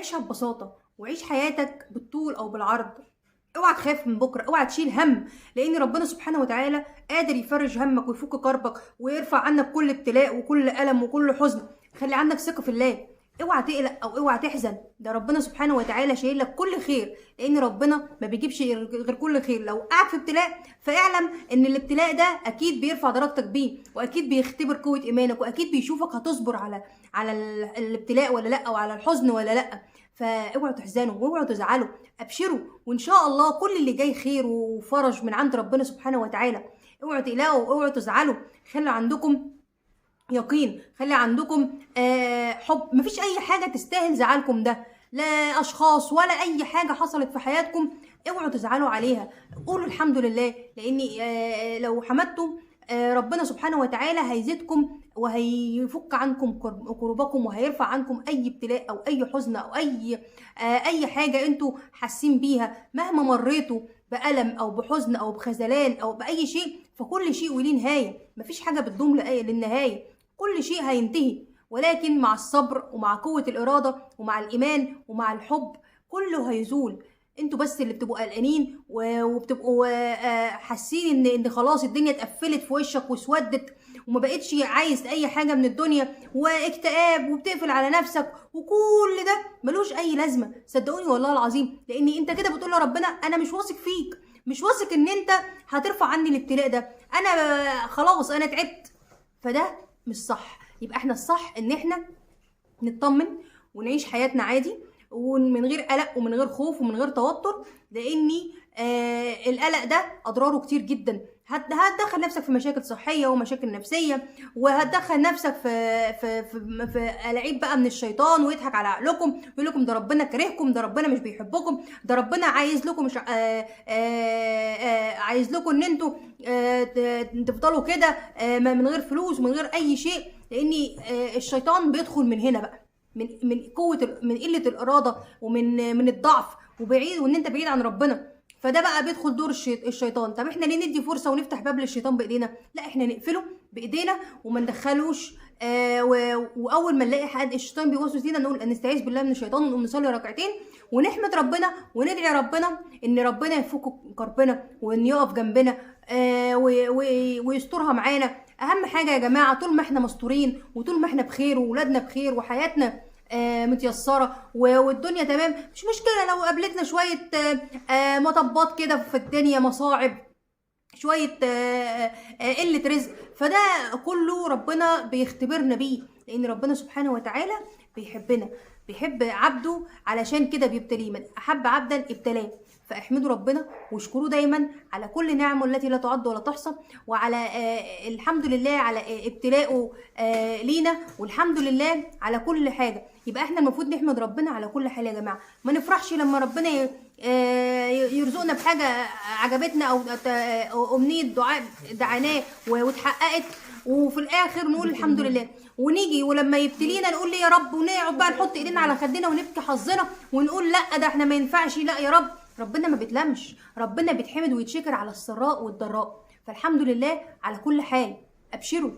عيشها ببساطة وعيش حياتك بالطول أو بالعرض. اوعى تخاف من بكرة، اوعى تشيل هم، لأن ربنا سبحانه وتعالى قادر يفرج همك ويفك كربك ويرفع عنك كل ابتلاء وكل ألم وكل حزن. خلي عندك ثقة في الله، اوعى تقلق أو اوعى تحزن، ده ربنا سبحانه وتعالى شايل لك كل خير، لأن ربنا ما بيجيبش غير كل خير. لو قعد في ابتلاء فاعلم إن الابتلاء ده أكيد بيرفع درجتك بيه، وأكيد بيختبر قوة إيمانك، وأكيد بيشوفك هتصبر على الابتلاء ولا لأ، أو على الحزن ولا لأ. فاوعوا تحزنوا واوعوا تزعلوا، ابشروا، وان شاء الله كل اللي جاي خير وفرج من عند ربنا سبحانه وتعالى. اوعوا تقلقوا، اوعوا تزعلوا، خلي عندكم يقين، خلي عندكم حب. مفيش اي حاجه تستاهل زعلكم ده، لا اشخاص ولا اي حاجه حصلت في حياتكم اوعوا تزعلوا عليها. قولوا الحمد لله، لان لو حمدتم ربنا سبحانه وتعالى هيزيدكم وهيفك عنكم كروبكم، وهيرفع عنكم اي ابتلاء او اي حزن او اي حاجه انتوا حاسين بيها. مهما مريتوا بألم او بحزن او بخذلان او باي شيء، فكل شيء وليه نهايه، مفيش حاجه بتدوم للنهايه، كل شيء هينتهي، ولكن مع الصبر ومع قوه الاراده ومع الايمان ومع الحب كله هيزول. انتوا بس اللي بتبقوا قلقانين وبتبقوا حاسين ان خلاص الدنيا اتقفلت في وشك واسودت وما بقتش عايز اي حاجه من الدنيا، واكتئاب وبتقفل على نفسك، وكل ده ملوش اي لازمه. صدقوني والله العظيم، لان انت كده بتقول لربنا انا مش واثق فيك، مش واثق ان انت هترفع عني الابتلاء ده، انا خلاص انا تعبت. فده مش صح. يبقى احنا الصح ان احنا نطمن ونعيش حياتنا عادي ومن غير قلق ومن غير خوف ومن غير توتر، لان القلق ده اضراره كتير جدا. هتدخل نفسك في مشاكل صحيه ومشاكل نفسيه، وهتدخل نفسك في ألاعيب بقى من الشيطان، ويضحك على عقلكم ويقول لكم ده ربنا كرهكم، ده ربنا مش بيحبكم، ده ربنا عايز لكم مش عايز لكم ان انتوا تفضلوا كده من غير فلوس ومن غير اي شيء. لان الشيطان بيدخل من هنا بقى، من قوه، من قله الاراده ومن الضعف، وبعيد وان انت بعيد عن ربنا، فده بقى بيدخل دور الشيطان. طب احنا ليه ندي فرصه ونفتح باب للشيطان بايدينا؟ لا، احنا نقفله بايدينا وما ندخلوش. واول ما نلاقي حد الشيطان بيوسوس لينا نقول نستعيذ بالله من الشيطان، ونقوم نصلي ركعتين ونحمد ربنا وندعي ربنا ان ربنا يفك كربنا وان يقف جنبنا ويسترها معانا. اهم حاجه يا جماعه طول ما احنا مستورين وطول ما احنا بخير وولادنا بخير وحياتنا متيسره والدنيا تمام، مش مشكله لو قابلتنا شويه مطبات كده في الدنيا، مصاعب، شويه قله رزق، فده كله ربنا بيختبرنا بيه، لان ربنا سبحانه وتعالى بيحبنا، بيحب عبده، علشان كده بيبتليه. من احب عبدا ابتلاه. فاحمدوا ربنا واشكروه دايما على كل نعمه التي لا تعد ولا تحصى، وعلى الحمد لله على ابتلاءه لينا، والحمد لله على كل حاجه. يبقى احنا المفروض نحمد ربنا على كل حاجه يا جماعه، ما نفرحش لما ربنا يرزقنا بحاجه عجبتنا او امنيه دعاء دعاناه واتحققت، وفي الاخر نقول الحمد لله، ونيجي ولما يبتلينا نقول ليه يا رب، ونقعد بقى نحط ايدينا على خدنا ونبكي حظنا ونقول لا ده احنا ما ينفعش، لا يا رب. ربنا ما بيتلمش، ربنا بيتحمد ويتشكر على السراء والضراء. فالحمد لله على كل حال، ابشروا.